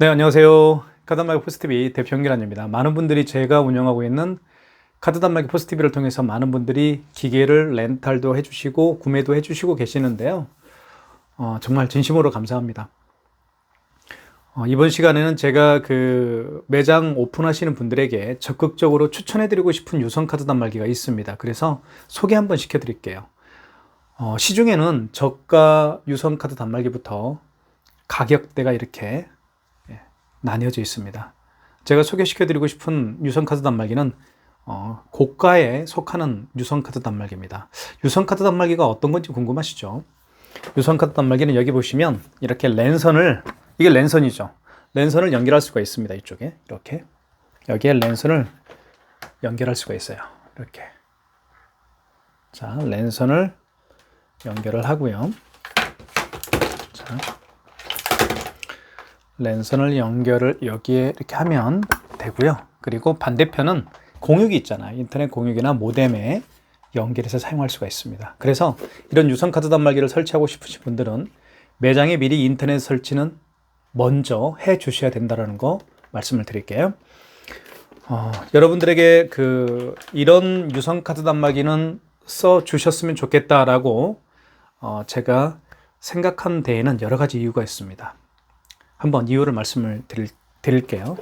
네, 안녕하세요. 카드단말기 포스티비 대표 연결환입니다. 많은 분들이 제가 운영하고 있는 카드단말기 포스티비를 통해서 많은 분들이 기계를 렌탈도 해주시고 구매도 해주시고 계시는데요. 정말 진심으로 감사합니다. 이번 시간에는 제가 그 매장 오픈하시는 분들에게 적극적으로 추천해드리고 싶은 유선 카드 단말기가 있습니다. 그래서 소개 한번 시켜드릴게요. 시중에는 저가 유선 카드 단말기부터 가격대가 이렇게 나뉘어져 있습니다. 제가 소개시켜드리고 싶은 유선카드 단말기는 고가에 속하는 유선카드 단말기입니다. 유선카드 단말기가 어떤 건지 궁금하시죠? 유선카드 단말기는 여기 보시면 이렇게 랜선을, 이게 랜선이죠. 랜선을 연결할 수가 있습니다. 이쪽에 이렇게 여기에 랜선을 연결할 수가 있어요. 이렇게 자, 랜선을 연결을 하고요. 자, 랜선을 연결을 여기에 이렇게 하면 되고요. 그리고 반대편은 공유기 있잖아요. 인터넷 공유기나 모뎀에 연결해서 사용할 수가 있습니다. 그래서 이런 유선 카드 단말기를 설치하고 싶으신 분들은 매장에 미리 인터넷 설치는 먼저 해 주셔야 된다는 거 말씀을 드릴게요. 여러분들에게 이런 유선 카드 단말기는 써 주셨으면 좋겠다라고 제가 생각한 데에는 여러 가지 이유가 있습니다. 한번 이유를 말씀을 드릴게요.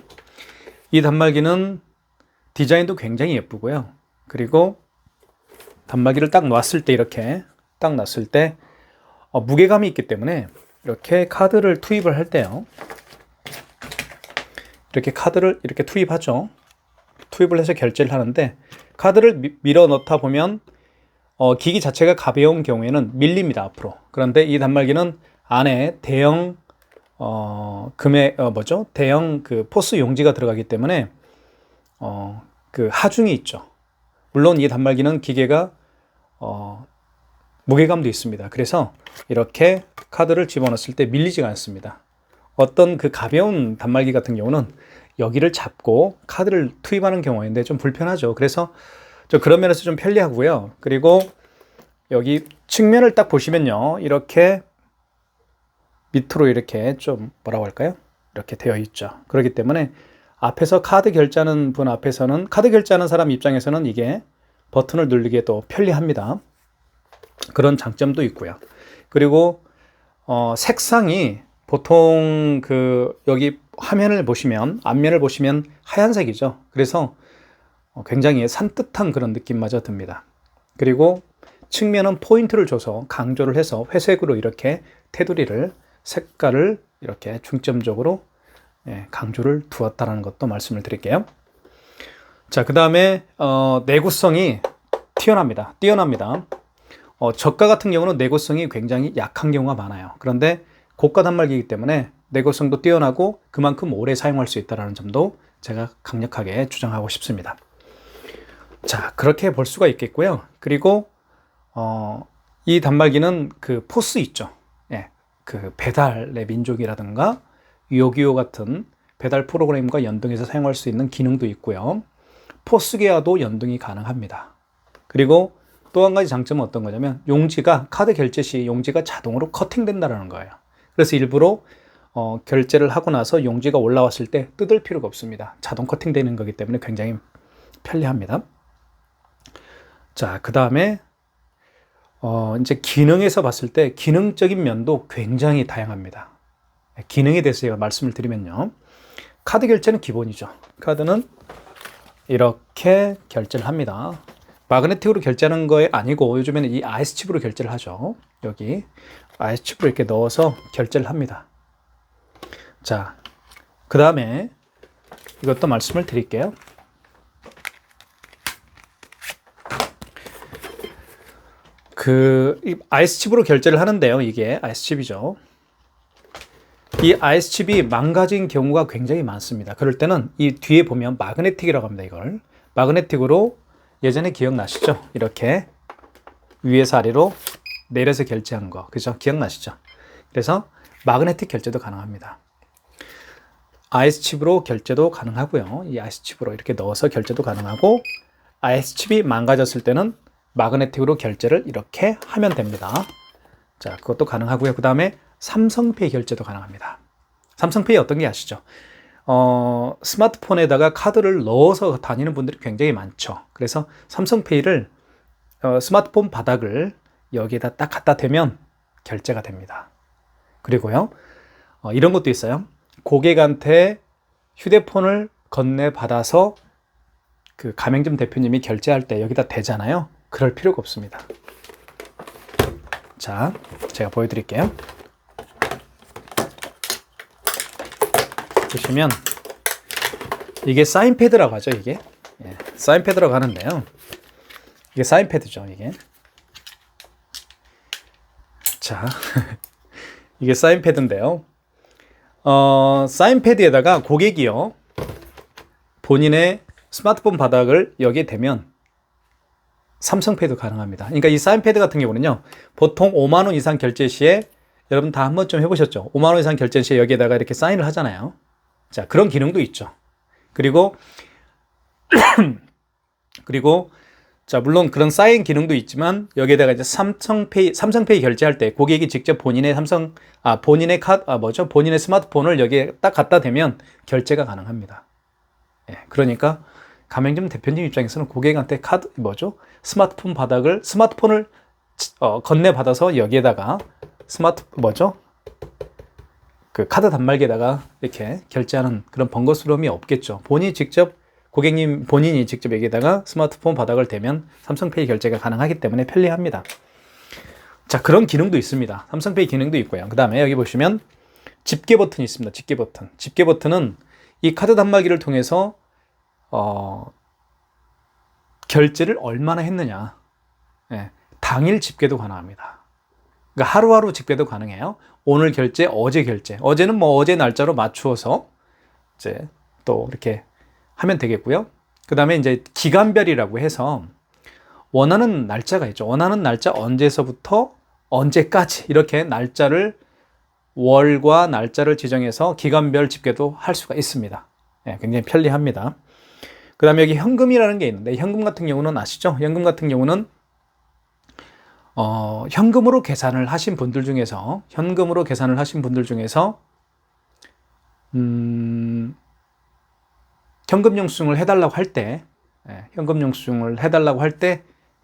이 단말기는 디자인도 굉장히 예쁘고요. 그리고 단말기를 딱 놨을 때 이렇게 딱 놨을 때 무게감이 있기 때문에 이렇게 카드를 투입을 할 때요. 이렇게 카드를 이렇게 투입하죠. 투입을 해서 결제를 하는데 카드를 밀어 넣다 보면 기기 자체가 가벼운 경우에는 밀립니다, 앞으로. 그런데 이 단말기는 안에 대형 대형 포스 용지가 들어가기 때문에 하중이 있죠. 물론 이 단말기는 기계가 무게감도 있습니다. 그래서 이렇게 카드를 집어넣었을 때 밀리지가 않습니다. 어떤 가벼운 단말기 같은 경우는 여기를 잡고 카드를 투입하는 경우가 있는데 좀 불편하죠. 그래서 그런 면에서 좀 편리하고요. 그리고 여기 측면을 딱 보시면요, 이렇게 밑으로 이렇게 좀 뭐라고 할까요? 이렇게 되어 있죠. 그렇기 때문에 앞에서 카드 결제하는 분 앞에서는, 카드 결제하는 사람 입장에서는 이게 버튼을 누르기에도 편리합니다. 그런 장점도 있고요. 그리고 색상이 보통 여기 화면을 보시면, 앞면을 보시면 하얀색이죠. 그래서 굉장히 산뜻한 그런 느낌마저 듭니다. 그리고 측면은 포인트를 줘서 강조를 해서 회색으로 이렇게 테두리를, 색깔을 이렇게 중점적으로 강조를 두었다는 것도 말씀을 드릴게요. 자, 그 다음에 내구성이 뛰어납니다. 저가 같은 경우는 내구성이 굉장히 약한 경우가 많아요. 그런데 고가 단말기이기 때문에 내구성도 뛰어나고 그만큼 오래 사용할 수 있다는 점도 제가 강력하게 주장하고 싶습니다. 자, 그렇게 볼 수가 있겠고요. 그리고 이 단말기는 포스 있죠. 배달의 민족이라든가 요기요 같은 배달 프로그램과 연동해서 사용할 수 있는 기능도 있고요. 포스기와도 연동이 가능합니다. 그리고 또 한 가지 장점은 어떤 거냐면 카드 결제 시 용지가 자동으로 커팅된다는 거예요. 그래서 일부러 결제를 하고 나서 용지가 올라왔을 때 뜯을 필요가 없습니다. 자동 커팅되는 거기 때문에 굉장히 편리합니다. 자, 그 다음에 이제 기능에서 봤을 때 기능적인 면도 굉장히 다양합니다. 기능에 대해서 제가 말씀을 드리면요. 카드 결제는 기본이죠. 카드는 이렇게 결제를 합니다. 마그네틱으로 결제하는 거에 아니고 요즘에는 이 IS칩으로 결제를 하죠. 여기 IS칩으로 이렇게 넣어서 결제를 합니다. 자, 그 다음에 이것도 말씀을 드릴게요. 이 IS칩으로 결제를 하는데요. 이게 IS칩이죠. 이 IS칩이 망가진 경우가 굉장히 많습니다. 그럴 때는 이 뒤에 보면 마그네틱이라고 합니다. 이걸 마그네틱으로 예전에 기억나시죠? 이렇게 위에서 아래로 내려서 결제하는 거, 그죠? 기억나시죠? 그래서 마그네틱 결제도 가능합니다. IS칩으로 결제도 가능하고요. 이 IS칩으로 이렇게 넣어서 결제도 가능하고, IS칩이 망가졌을 때는 마그네틱으로 결제를 이렇게 하면 됩니다. 자, 그것도 가능하고요. 그 다음에 삼성페이 결제도 가능합니다. 삼성페이 어떤 게 아시죠? 스마트폰에다가 카드를 넣어서 다니는 분들이 굉장히 많죠. 그래서 삼성페이를 스마트폰 바닥을 여기에다 딱 갖다 대면 결제가 됩니다. 그리고요, 이런 것도 있어요. 고객한테 휴대폰을 건네받아서 그 가맹점 대표님이 결제할 때 여기다 대잖아요. 그럴 필요가 없습니다. 자, 제가 보여드릴게요. 보시면 이게 사인패드라고 하죠. 이게 사인패드라고 하는데요. 이게 사인패드죠. 이게 자 이게 사인패드인데요. 사인패드에다가 고객이요, 본인의 스마트폰 바닥을 여기에 대면 삼성페이도 가능합니다. 그러니까 이 사인패드 같은 경우는요, 보통 5만 원 이상 결제 시에, 여러분 다 한 번쯤 해보셨죠? 5만 원 이상 결제 시에 여기에다가 이렇게 사인을 하잖아요. 자, 그런 기능도 있죠. 그리고 자, 물론 그런 사인 기능도 있지만 여기에다가 이제 삼성페이 결제할 때 고객이 직접 본인의 본인의 스마트폰을 여기에 딱 갖다 대면 결제가 가능합니다. 그러니까 가맹점 대표님 입장에서는 고객한테 스마트폰을 건네받아서 여기에다가 그 카드 단말기에다가 이렇게 결제하는 그런 번거스러움이 없겠죠. 본인이 직접 여기다가 스마트폰 바닥을 대면 삼성페이 결제가 가능하기 때문에 편리합니다. 자, 그런 기능도 있습니다. 삼성페이 기능도 있고요. 그 다음에 여기 보시면 집게 버튼이 있습니다. 집게 버튼. 집게 버튼은 이 카드 단말기를 통해서 결제를 얼마나 했느냐, 당일 집계도 가능합니다. 그러니까 하루하루 집계도 가능해요. 오늘 결제, 어제 결제. 어제는 어제 날짜로 맞추어서 이제 또 이렇게 하면 되겠고요. 그 다음에 이제 기간별이라고 해서 원하는 날짜가 있죠. 원하는 날짜 언제서부터 언제까지 이렇게 월과 날짜를 지정해서 기간별 집계도 할 수가 있습니다. 굉장히 편리합니다. 그 다음에 여기 현금이라는 게 있는데, 현금 같은 경우는 아시죠? 현금 같은 경우는 현금으로 계산을 하신 분들 중에서 현금 영수증을 해달라고 할 때,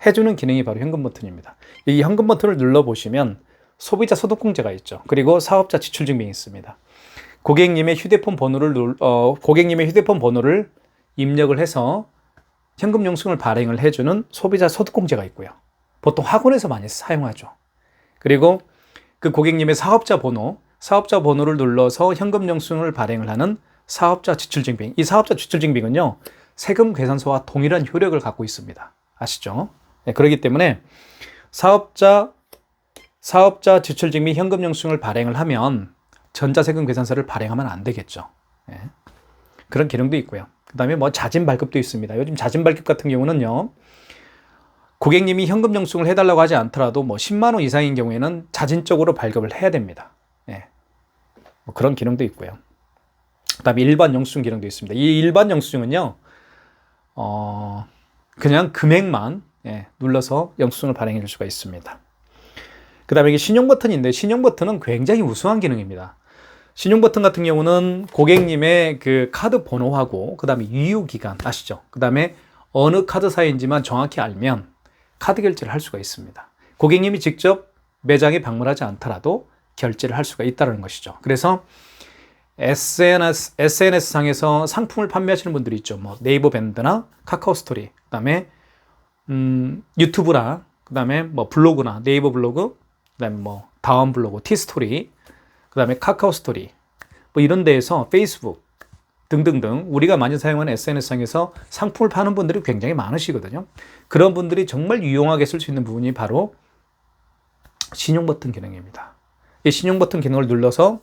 해주는 기능이 바로 현금 버튼입니다. 이 현금 버튼을 눌러보시면 소비자 소득공제가 있죠. 그리고 사업자 지출증빙이 있습니다. 고객님의 휴대폰 번호를 입력을 해서 현금 영수증을 발행을 해주는 소비자 소득공제가 있고요. 보통 학원에서 많이 사용하죠. 그리고 그 고객님의 사업자 번호를 눌러서 현금 영수증을 발행을 하는 사업자 지출증빙. 이 사업자 지출증빙은요, 세금 계산서와 동일한 효력을 갖고 있습니다. 아시죠? 그렇기 때문에 사업자 지출증빙 현금 영수증을 발행을 하면 전자세금 계산서를 발행하면 안 되겠죠. 그런 기능도 있고요. 그 다음에 자진 발급도 있습니다. 요즘 자진 발급 같은 경우는요, 고객님이 현금 영수증을 해달라고 하지 않더라도 10만 원 이상인 경우에는 자진적으로 발급을 해야 됩니다. 그런 기능도 있고요. 그 다음에 일반 영수증 기능도 있습니다. 이 일반 영수증은요, 그냥 금액만 눌러서 영수증을 발행해 줄 수가 있습니다. 그 다음에 이게 신용 버튼인데, 신용 버튼은 굉장히 우수한 기능입니다. 신용 버튼 같은 경우는 고객님의 그 카드 번호하고, 그 다음에 유효기간 아시죠? 그 다음에 어느 카드사인지만 정확히 알면 카드 결제를 할 수가 있습니다. 고객님이 직접 매장에 방문하지 않더라도 결제를 할 수가 있다는 것이죠. 그래서 SNS상에서 상품을 판매하시는 분들이 있죠. 네이버 밴드나 카카오 스토리, 그 다음에 유튜브나, 그 다음에 블로그나 네이버 블로그, 그 다음에 다음 블로그, 티스토리, 그 다음에 카카오 스토리, 이런 데에서 페이스북 등등등 우리가 많이 사용하는 SNS상에서 상품을 파는 분들이 굉장히 많으시거든요. 그런 분들이 정말 유용하게 쓸 수 있는 부분이 바로 신용 버튼 기능입니다. 이 신용 버튼 기능을 눌러서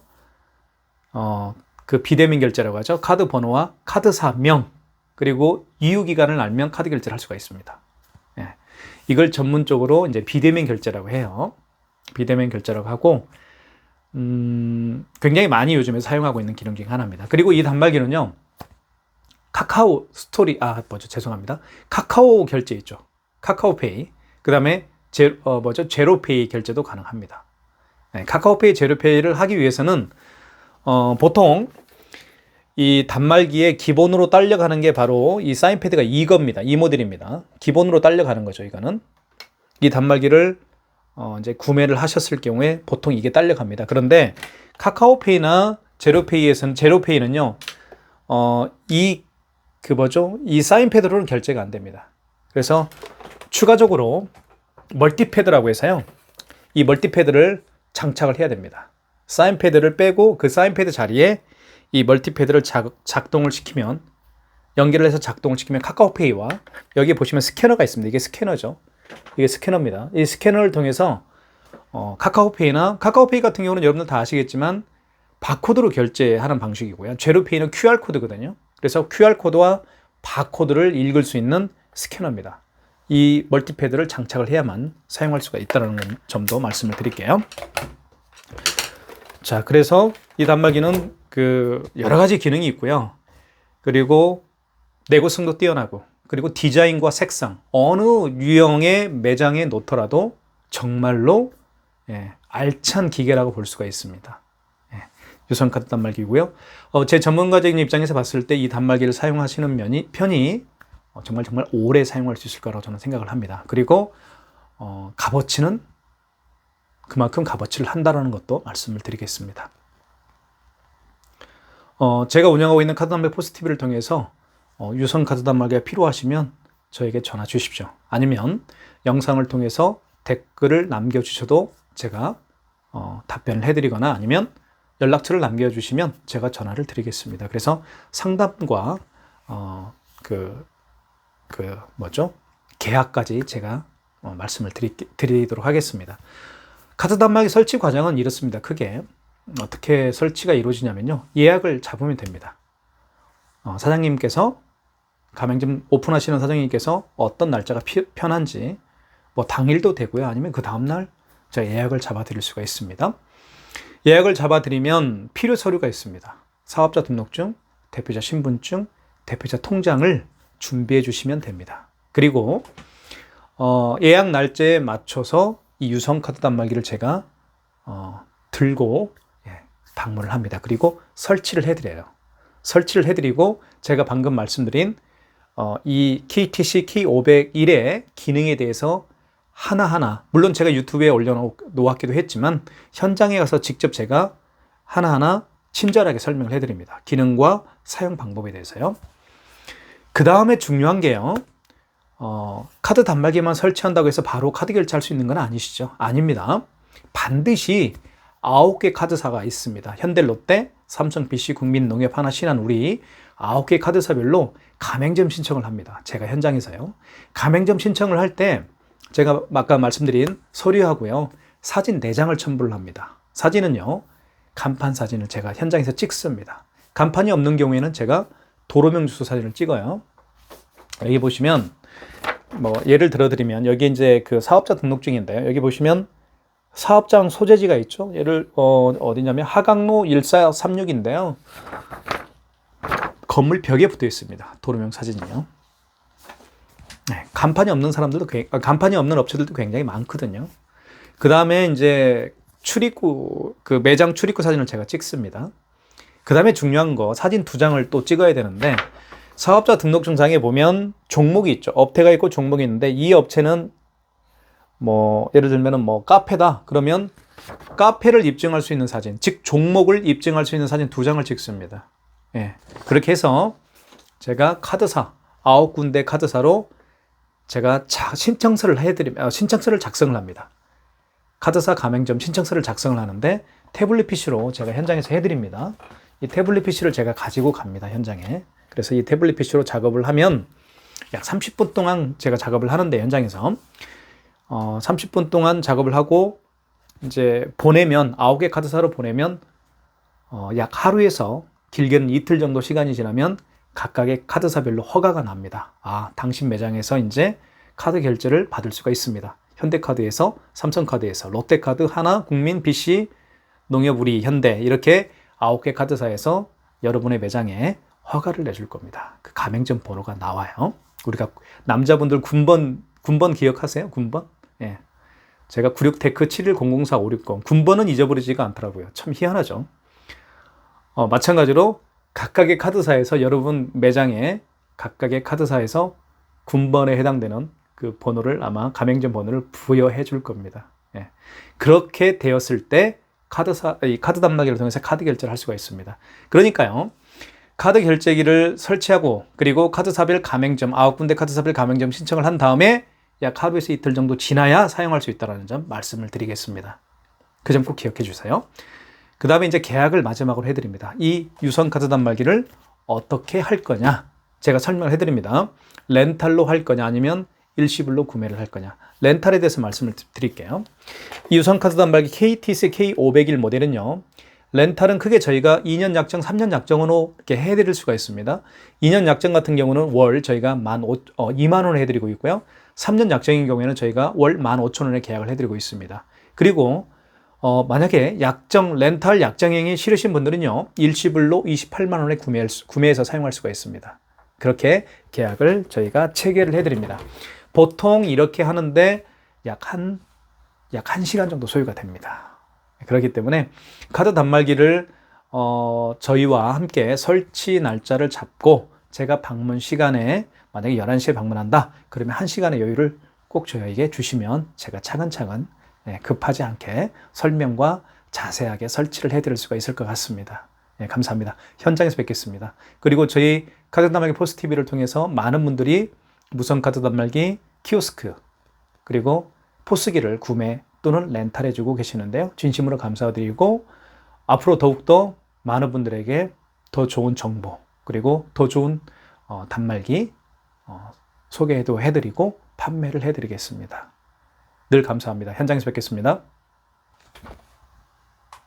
그 비대면 결제라고 하죠. 카드 번호와 카드사명, 그리고 유효기간을 알면 카드 결제를 할 수가 있습니다. 이걸 전문적으로 이제 비대면 결제라고 해요. 비대면 결제라고 하고, 굉장히 많이 요즘에 사용하고 있는 기능 중에 하나입니다. 그리고 이 단말기는요, 카카오 스토리, 카카오 결제 있죠. 카카오페이. 그 다음에 제로페이 결제도 가능합니다. 카카오페이 제로페이를 하기 위해서는 보통 이 단말기에 기본으로 딸려가는 게 바로 이 사인패드가 이겁니다. 이 모델입니다. 기본으로 딸려가는 거죠. 이거는 이 단말기를 이제 구매를 하셨을 경우에 보통 이게 딸려갑니다. 그런데 카카오페이나 제로페이는요, 이 사인패드로는 결제가 안 됩니다. 그래서 추가적으로 멀티패드라고 해서요, 이 멀티패드를 장착을 해야 됩니다. 사인패드를 빼고 그 사인패드 자리에 이 멀티패드를 작동을 시키면, 연결을 해서 작동을 시키면 카카오페이와 여기 보시면 스캐너가 있습니다. 이게 스캐너죠. 이게 스캐너입니다. 이 스캐너를 통해서 카카오페이 같은 경우는 여러분들 다 아시겠지만 바코드로 결제하는 방식이고요. 제로페이는 QR코드거든요. 그래서 QR코드와 바코드를 읽을 수 있는 스캐너입니다. 이 멀티패드를 장착을 해야만 사용할 수가 있다는 점도 말씀을 드릴게요. 자, 그래서 이 단말기는 여러 가지 기능이 있고요. 그리고 내구성도 뛰어나고, 그리고 디자인과 색상, 어느 유형의 매장에 놓더라도 정말로 알찬 기계라고 볼 수가 있습니다. 유선 카드 단말기고요. 제 전문가적인 입장에서 봤을 때 이 단말기를 사용하시는 편이 정말 오래 사용할 수 있을 거라고 저는 생각을 합니다. 그리고 값어치는 그만큼 값어치를 한다는 것도 말씀을 드리겠습니다. 제가 운영하고 있는 카드 단말기 포스TV를 통해서 유선 카드 단말기가 필요하시면 저에게 전화 주십시오. 아니면 영상을 통해서 댓글을 남겨주셔도 제가 답변을 해드리거나 아니면 연락처를 남겨주시면 제가 전화를 드리겠습니다. 그래서 상담과 계약까지 제가 말씀을 드리도록 하겠습니다. 카드 단말기 설치 과정은 이렇습니다. 크게 어떻게 설치가 이루어지냐면요, 예약을 잡으면 됩니다. 사장님께서, 가맹점 오픈하시는 사장님께서 어떤 날짜가 편한지 당일도 되고요, 아니면 그 다음날 제가 예약을 잡아 드릴 수가 있습니다. 예약을 잡아 드리면 필요 서류가 있습니다. 사업자 등록증, 대표자 신분증, 대표자 통장을 준비해 주시면 됩니다. 그리고 예약 날짜에 맞춰서 이 유선 카드 단말기를 제가 들고 방문을 합니다. 그리고 설치를 해드려요. 설치를 해드리고 제가 방금 말씀드린 이 KTC K501의 기능에 대해서 하나하나, 물론 제가 유튜브에 올려놓았기도 했지만 현장에 가서 직접 제가 하나하나 친절하게 설명을 해드립니다. 기능과 사용 방법에 대해서요. 그 다음에 중요한 게요, 카드 단말기만 설치한다고 해서 바로 카드 결제할 수 있는 건 아니시죠? 아닙니다. 반드시 9개 카드사가 있습니다. 현대, 롯데, 삼성, BC, 국민농협, 하나, 신한, 우리 9개 카드사별로 가맹점 신청을 합니다. 제가 현장에서요. 가맹점 신청을 할 때 제가 아까 말씀드린 서류하고요, 사진 4장을 첨부를 합니다. 사진은요, 간판 사진을 제가 현장에서 찍습니다. 간판이 없는 경우에는 제가 도로명 주소 사진을 찍어요. 여기 보시면 예를 들어드리면 여기 이제 그 사업자 등록증인데요. 여기 보시면 사업장 소재지가 있죠. 얘를 어디냐면 하강로 1436인데요. 건물 벽에 붙어 있습니다. 도로명 사진이요. 네, 간판이 없는 사람들도 간판이 없는 업체들도 굉장히 많거든요. 그 다음에 이제 매장 출입구 사진을 제가 찍습니다. 그 다음에 중요한 거, 사진 2장을 또 찍어야 되는데, 사업자 등록증상에 보면 종목이 있죠. 업태가 있고 종목이 있는데, 이 업체는 예를 들면 카페다. 그러면 카페를 입증할 수 있는 사진, 즉 종목을 입증할 수 있는 사진 2장을 찍습니다. 그렇게 해서 제가 카드사, 9군데 카드사로 제가 신청서를 작성을 합니다. 카드사 가맹점 신청서를 작성을 하는데 태블릿 PC로 제가 현장에서 해드립니다. 이 태블릿 PC를 제가 가지고 갑니다, 현장에. 그래서 이 태블릿 PC로 작업을 하면 약 30분 동안 제가 작업을 하는데, 현장에서 30분 동안 작업을 하고 이제 보내면, 9개 카드사로 보내면 약 하루에서 길게는 이틀 정도 시간이 지나면 각각의 카드사별로 허가가 납니다. 당신 매장에서 이제 카드 결제를 받을 수가 있습니다. 현대카드에서, 삼성카드에서, 롯데카드, 하나, 국민, BC, 농협, 우리, 현대, 이렇게 9개 카드사에서 여러분의 매장에 허가를 내줄 겁니다. 그 가맹점 번호가 나와요. 우리가 남자분들 군번 기억하세요? 군번? 제가 96테크 71004560, 군번은 잊어버리지가 않더라고요. 참 희한하죠. 마찬가지로 각각의 카드사에서 여러분 매장에 각각의 카드사에서 군번에 해당되는 그 번호를 아마 가맹점 번호를 부여해 줄 겁니다. 예. 그렇게 되었을 때 이 카드 단말기를 통해서 카드 결제를 할 수가 있습니다. 그러니까요. 카드 결제기를 설치하고 그리고 카드사별 가맹점 9군데 카드사별 가맹점 신청을 한 다음에 약 하루에서 이틀 정도 지나야 사용할 수 있다는 점 말씀을 드리겠습니다. 그 점 꼭 기억해 주세요. 그 다음에 이제 계약을 마지막으로 해드립니다. 이 유선 카드 단말기를 어떻게 할 거냐 제가 설명을 해드립니다. 렌탈로 할 거냐 아니면 일시불로 구매를 할 거냐. 렌탈에 대해서 말씀을 드릴게요. 이 유선 카드 단말기 KTC K501 모델은요. 렌탈은 크게 저희가 2년 약정, 3년 약정으로 이렇게 해드릴 수가 있습니다. 2년 약정 같은 경우는 월 저희가 2만 원에 해드리고 있고요. 3년 약정인 경우에는 저희가 월 15,000원에 계약을 해드리고 있습니다. 그리고 만약에 렌탈 약정행위 싫으신 분들은요. 일시불로 28만 원에 구매해서 사용할 수가 있습니다. 그렇게 계약을 저희가 체결을 해드립니다. 보통 이렇게 하는데 약 1시간 정도 소요가 됩니다. 그렇기 때문에 카드 단말기를 저희와 함께 설치 날짜를 잡고 제가 방문 시간에 만약에 11시에 방문한다. 그러면 1시간의 여유를 꼭 저희에게 주시면 제가 차근차근 급하지 않게 설명과 자세하게 설치를 해드릴 수가 있을 것 같습니다. 감사합니다. 현장에서 뵙겠습니다. 그리고 저희 카드 단말기 포스TV를 통해서 많은 분들이 무선 카드 단말기 키오스크 그리고 포스기를 구매 또는 렌탈해주고 계시는데요. 진심으로 감사드리고 앞으로 더욱더 많은 분들에게 더 좋은 정보 그리고 더 좋은 단말기 소개도 해드리고 판매를 해드리겠습니다. 늘 감사합니다. 현장에서 뵙겠습니다.